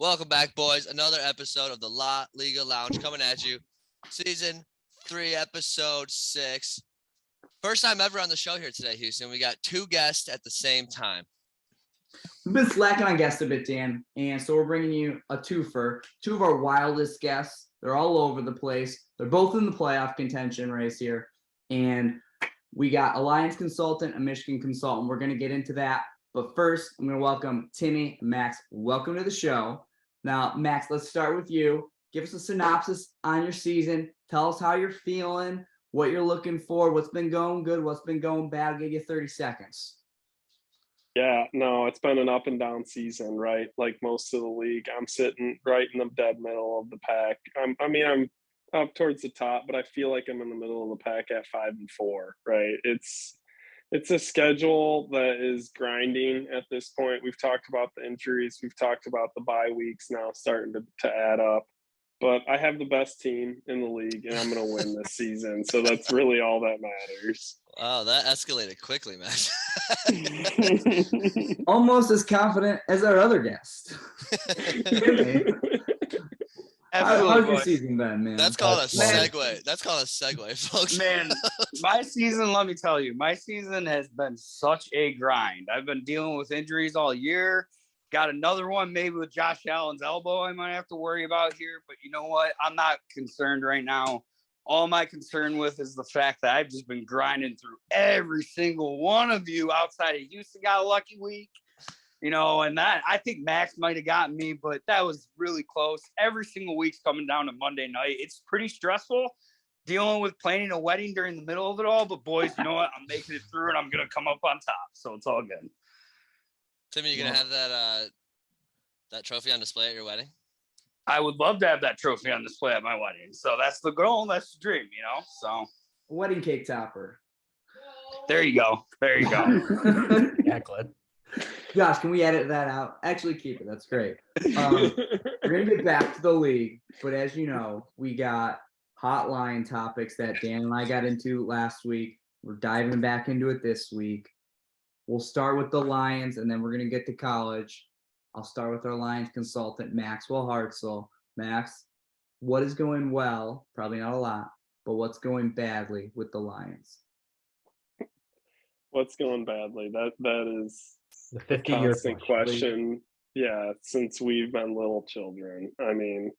Welcome back, boys. Another episode of the La Liga Lounge coming at you. Season 3, episode 6. First time ever on the show here today, Houston. We got 2 guests at the same time. We've been slacking on guests a bit, Dan, and so we're bringing you a twofer. 2 of our wildest guests. They're all over the place. They're both in the playoff contention race here. And we got a Lions consultant, a Michigan consultant. We're going to get into that. But first, I'm going to welcome Timmy and Max. Welcome to the show. Now, Max, let's start with you. Give us a synopsis on your season. Tell us how you're feeling, what you're looking for, what's been going good, what's been going bad. I'll give you 30 seconds. Yeah, no, it's been an up and down season, right? Like most of the league, I'm sitting right in the dead middle of the pack. I'm up towards the top, but I feel like I'm in the middle of the pack at 5-4, right? It's a schedule that is grinding at this point. We've talked about the injuries. We've talked about the bye weeks now starting to add up. But I have the best team in the league, and I'm going to win this season. So that's really all that matters. Wow, that escalated quickly, man. Almost as confident as our other guest. How's your season been, man? That's called a segue. That's called a segue, folks. Man, my season, let me tell you, my season has been such a grind. I've been dealing with injuries all year. Got another one maybe with Josh Allen's elbow I might have to worry about here. But you know what? I'm not concerned right now. All my concern with is the fact that I've just been grinding through every single one of you outside of Houston got a lucky week. You know, and that I think Max might have gotten me, but that was really close. Every single week's coming down to Monday night. It's pretty stressful dealing with planning a wedding during the middle of it all. But boys, you know what? I'm making it through and I'm going to come up on top. So it's all good. Timmy, you going to have that trophy on display at your wedding? I would love to have that trophy on display at my wedding. So that's the goal. That's the dream, you know? So wedding cake topper. There you go. There you go. Yeah, Glenn. Josh, can we edit that out? Actually, keep it. That's great. We're going to get back to the league. But as you know, we got hotline topics that Dan and I got into last week. We're diving back into it this week. We'll start with the Lions, and then we're going to get to college. I'll start with our Lions consultant, Maxwell Hartzell. Max, what is going well? Probably not a lot, but what's going badly with the Lions? What's going badly? That is The a 50-year constant question. Yeah, since we've been little children. I mean,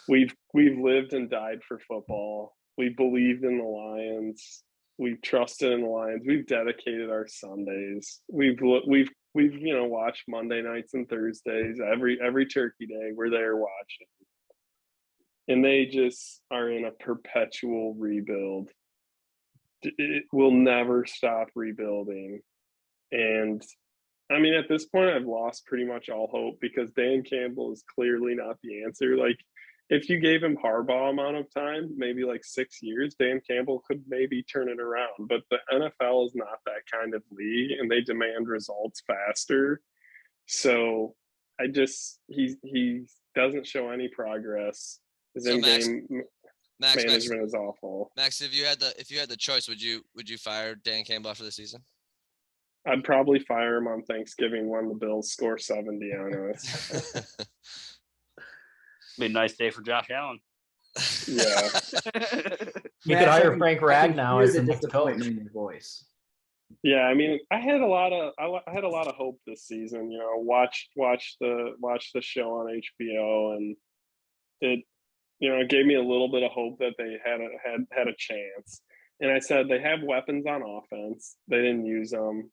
we've lived and died for football. We believed in the Lions. We've trusted in the Lions. We've dedicated our Sundays. We've watched Monday nights and Thursdays. Every Turkey Day, we're there watching. And they just are in a perpetual rebuild. It will never stop rebuilding. And I mean, at this point, I've lost pretty much all hope because Dan Campbell is clearly not the answer. Like, if you gave him Harbaugh amount of time, maybe like 6 years, Dan Campbell could maybe turn it around. But the NFL is not that kind of league, and they demand results faster. So he doesn't show any progress. His in-game management is awful. Max, if you had the choice, would you fire Dan Campbell after the season? I'd probably fire him on Thanksgiving when the Bills score 70 on us. Be a nice day for Josh Allen. Yeah. You could hire Frank Ragnow as the next coach. In your voice. Yeah, I mean, I had a lot of hope this season. You know, watch the show on HBO, and it gave me a little bit of hope that they had a chance. And I said they have weapons on offense. They didn't use them.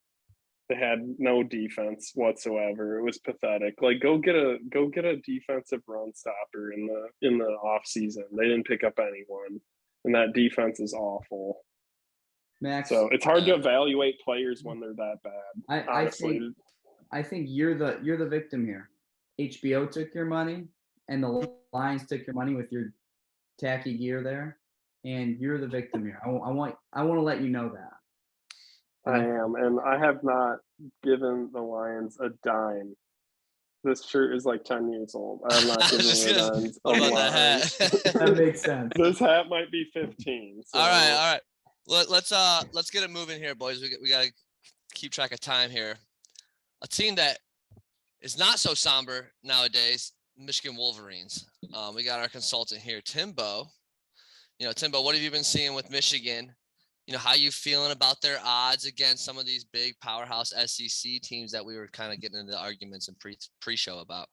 They had no defense whatsoever. It was pathetic. Like, go get a defensive run stopper in the off season. They didn't pick up anyone, and that defense is awful. Max, so it's hard to evaluate players when they're that bad. I think you're the victim here. HBO took your money, and the Lions took your money with your tacky gear there, and you're the victim here. I want to let you know that. I am, and I have not given the Lions a dime. This shirt is like 10 years old. I have not given the Lions a dime. That makes sense. This hat might be 15. So. All right. Let's get it moving here, boys. We got to keep track of time here. A team that is not so somber nowadays, Michigan Wolverines. We got our consultant here, Timbo. Timbo, what have you been seeing with Michigan? How you feeling about their odds against some of these big powerhouse SEC teams that we were kind of getting into arguments and pre-show about?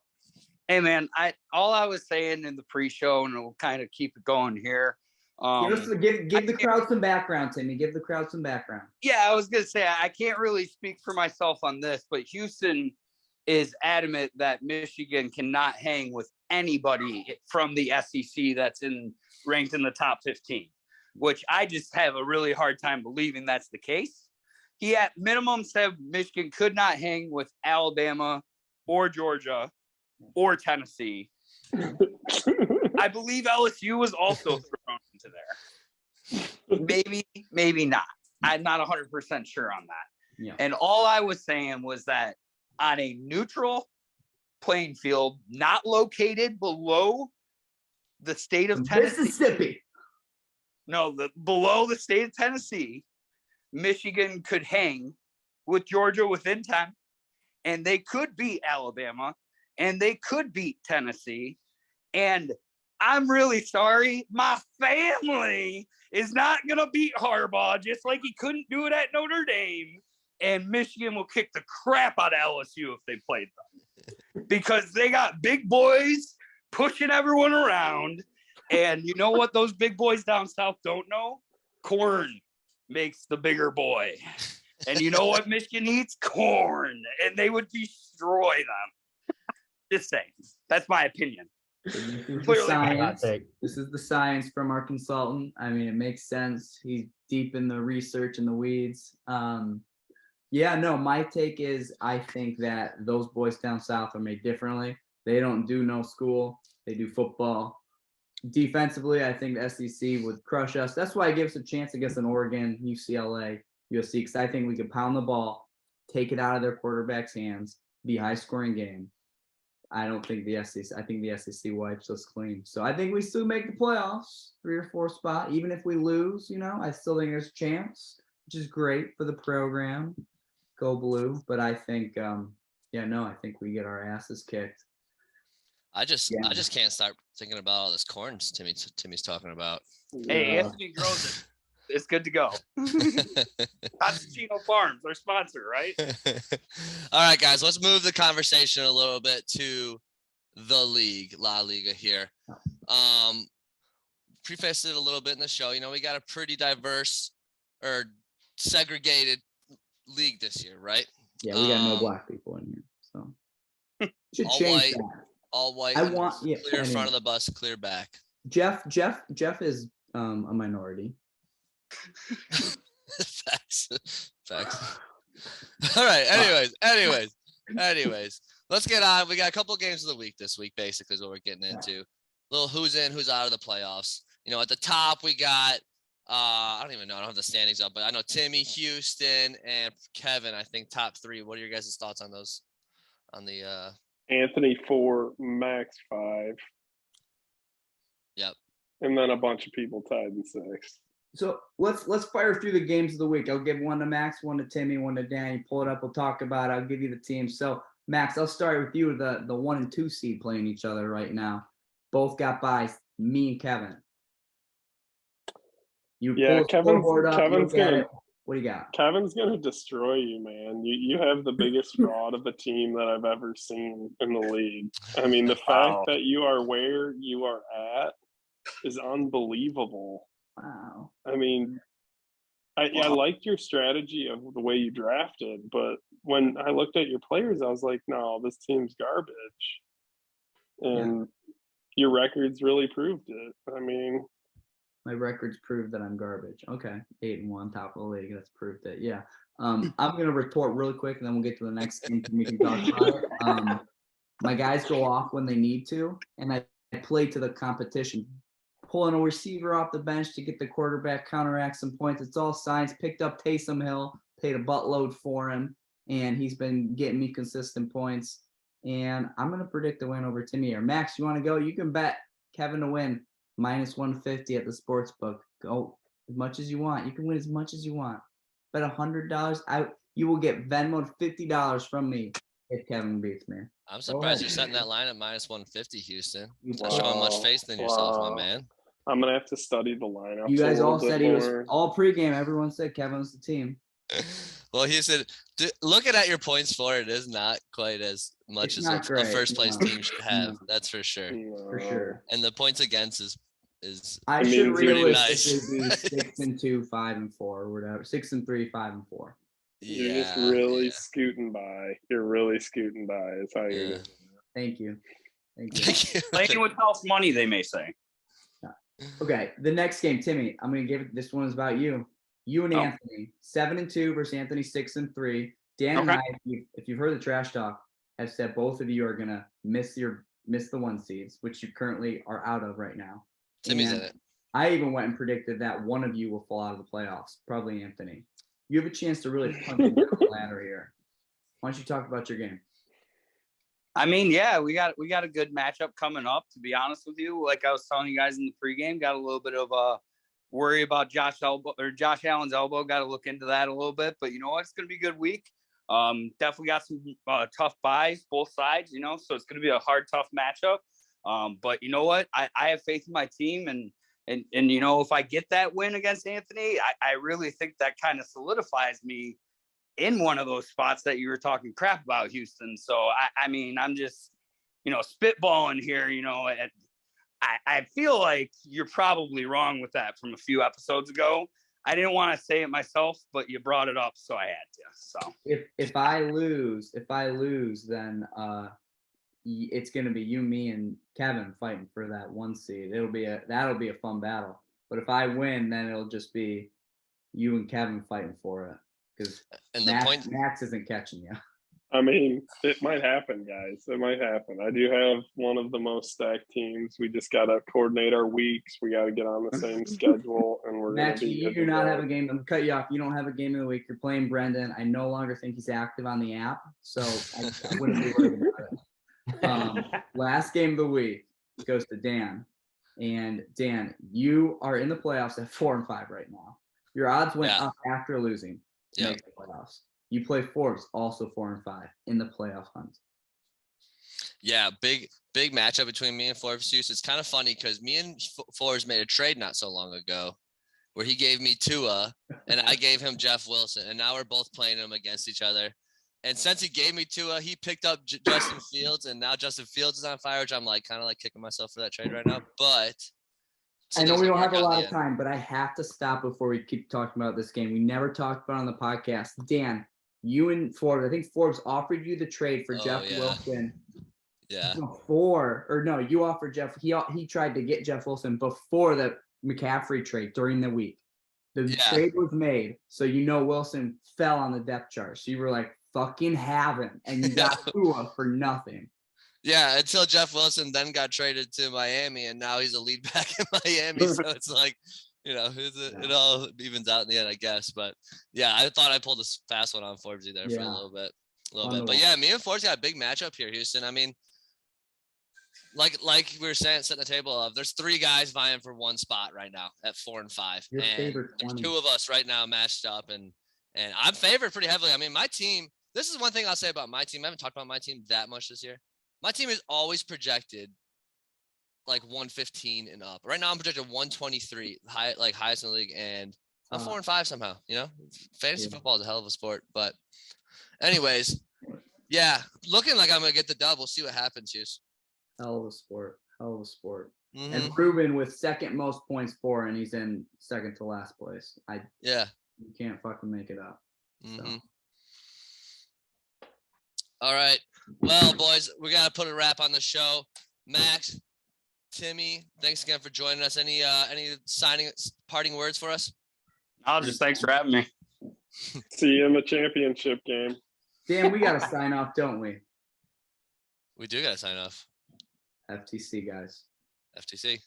Hey man, all I was saying in the pre-show, and we'll kind of keep it going here. Give the crowd some background, Timmy. Give the crowd some background. Yeah, I was gonna say I can't really speak for myself on this, but Houston is adamant that Michigan cannot hang with anybody from the SEC that's ranked in the top 15, which I just have a really hard time believing that's the case. He at minimum said Michigan could not hang with Alabama or Georgia or Tennessee. I believe LSU was also thrown into there. Maybe not. I'm not 100% sure on that. Yeah. And all I was saying was that on a neutral playing field, not located below the state of Tennessee. Mississippi. No, below the state of Tennessee, Michigan could hang with Georgia within 10, and they could beat Alabama, and they could beat Tennessee. And I'm really sorry, my family is not going to beat Harbaugh, just like he couldn't do it at Notre Dame. And Michigan will kick the crap out of LSU if they played them, because they got big boys pushing everyone around. And you know what those big boys down south don't know? Corn makes the bigger boy. And you know what Michigan eats? Corn. And they would destroy them. Just saying. That's my opinion. This is Clearly science. This is the science from our consultant. I mean, it makes sense. He's deep in the research and the weeds. My take is I think that those boys down south are made differently. They don't do no school. They do football. Defensively, I think the SEC would crush us. That's why I give us a chance against an Oregon, UCLA, USC, because I think we could pound the ball, take it out of their quarterback's hands, be a high-scoring game. I don't think the SEC. I think the SEC wipes us clean. So I think we still make the playoffs, 3 or 4 spot. Even if we lose, I still think there's a chance, which is great for the program. Go blue. But I think, I think we get our asses kicked. I just can't start thinking about all this corn Timmy's talking about. Hey, Anthony grows it. It's good to go. Pasquino Farms, our sponsor, right? All right, guys, let's move the conversation a little bit to the league, La Liga here. Prefaced it a little bit in the show. We got a pretty diverse or segregated league this year, right? Yeah, we got no black people in here, so should all change white, that. All white. Clear front of the bus, clear back. Jeff is a minority. Facts. All right. Anyways, let's get on. We got a couple games of the week this week. Basically, is what we're getting into. Little who's in, who's out of the playoffs. At the top we got. I don't even know. I don't have the standings up, but I know Timmy, Houston, and Kevin. I think top 3. What are your guys' thoughts on those? On the Anthony 4, Max 5. Yep. And then a bunch of people tied in 6. So let's fire through the games of the week. I'll give one to Max, one to Timmy, one to Danny. Pull it up. We'll talk about it. I'll give you the team. So Max, I'll start with you. The 1 and 2 seed playing each other right now. Both got by me and Kevin. Kevin's gonna. What do you got? Kevin's gonna destroy you, man. You have the biggest fraud of a team that I've ever seen in the league. I mean, the fact that you are where you are at is unbelievable. Wow. I mean, I liked your strategy of the way you drafted, but when I looked at your players, I was like, no, this team's garbage. And your records really proved it. I mean, my records prove that I'm garbage. Okay, 8-1, top of the league. That's proved it. Yeah. I'm gonna retort really quick, and then we'll get to the next game and we can talk about it. My guys go off when they need to, and I play to the competition. Pulling a receiver off the bench to get the quarterback, counteract some points. It's all science. Picked up Taysom Hill, paid a buttload for him, and he's been getting me consistent points. And I'm gonna predict a win over Timmy here. Max, you want to go? You can bet Kevin to win -150 at the sports book. Go as much as you want. You can win as much as you want. Bet $100. You will get Venmoed $50 from me if Kevin beats me. I'm surprised you're setting that line at minus 150, Houston. Not showing much faith in yourself, my man. I'm gonna have to study the lineup. You guys all said he was all pregame. Everyone said Kevin was the team. Well, Houston, looking at your points for it is not quite as much as a first place team should have. That's for sure. For sure. And the points against is I should nice. realistically be 6-2, 5-4, or whatever. 6-3, 5-4. You're just really scooting by. You're really scooting by. Is how you're doing. Thank you. Playing with house money, they may say. Okay, the next game, Timmy. I'm gonna give it. This one is about you. You and Anthony, 7-2 versus Anthony, 6-3. Dan and I, if you've heard the trash talk, have said both of you are gonna miss the 1 seeds, which you currently are out of right now. Timmy's in it. I even went and predicted that one of you will fall out of the playoffs, probably Anthony. You have a chance to really punch down the ladder here. Why don't you talk about your game? I mean, yeah, we got a good matchup coming up, to be honest with you. Like I was telling you guys in the pregame, got a little bit of a worry about Josh Allen's elbow. Got to look into that a little bit. But you know what? It's going to be a good week. Definitely got some tough buys, both sides, so it's going to be a hard, tough matchup. But you know what? I have faith in my team. And if I get that win against Anthony, I really think that kind of solidifies me in one of those spots that you were talking crap about, Houston. So, I mean, I'm just, spitballing here, I feel like you're probably wrong with that from a few episodes ago. I didn't want to say it myself, but you brought it up, so I had to. So if I lose, then it's going to be you, me, and Kevin fighting for that 1 seed. That'll be a fun battle. But if I win, then it'll just be you and Kevin fighting for it. Because Max isn't catching you. I mean, it might happen, guys. It might happen. I do have one of the most stacked teams. We just got to coordinate our weeks. We got to get on the same schedule, and we're Max, you do not have a game. I'm cut you off. You don't have a game of the week. You're playing Brendan. I no longer think he's active on the app, so I wouldn't be worried about it. Last game of the week goes to Dan. And Dan, you are in the playoffs at 4-5 right now. Your odds went up after losing to make the playoffs. You play Forbes, also 4-5 in the playoff hunt. Yeah, big matchup between me and Forbes. It's kind of funny because me and Forbes made a trade not so long ago where he gave me Tua and I gave him Jeff Wilson. And now we're both playing them against each other. And since he gave me Tua, he picked up Justin Fields, and now Justin Fields is on fire, which I'm kind of kicking myself for that trade right now. But I know we don't have a lot of time, but I have to stop before we keep talking about this game. We never talked about it on the podcast. Dan, you and Forbes, I think Forbes offered you the trade for Jeff Wilson. Yeah. You offered Jeff. He tried to get Jeff Wilson before the McCaffrey trade during the week. The trade was made, so Wilson fell on the depth chart. So you were like, fucking have him, and you got Tua for nothing. Yeah, until Jeff Wilson then got traded to Miami, and now he's a lead back in Miami. So it's it all evens out in the end, I guess. But yeah, I thought I pulled a fast one on Forbes there for a little bit. But yeah, me and Forbes got a big matchup here, Houston. I mean, like we were saying, setting the table of, there's 3 guys vying for 1 spot right now at 4-5. Your and favorite there's 20. 2 of us right now matched up, and I'm favored pretty heavily. I mean, my team. This is one thing I'll say about my team. I haven't talked about my team that much this year. My team is always projected 115 and up. Right now I'm projected 123, highest in the league, and I'm 4-5 somehow. Fantasy football is a hell of a sport. But anyways, yeah, looking like I'm gonna get the dub. We'll see what happens, Hughes. Hell of a sport. Mm-hmm. And Ruben with second most points for, and he's in second to last place. You can't fucking make it up. Mm-hmm. So. All right. Well, boys, we got to put a wrap on the show. Max, Timmy, thanks again for joining us. Any parting words for us? Just thanks for having me. See you in the championship game. Dan, we got to sign off, don't we? We do got to sign off. FTC, guys. FTC.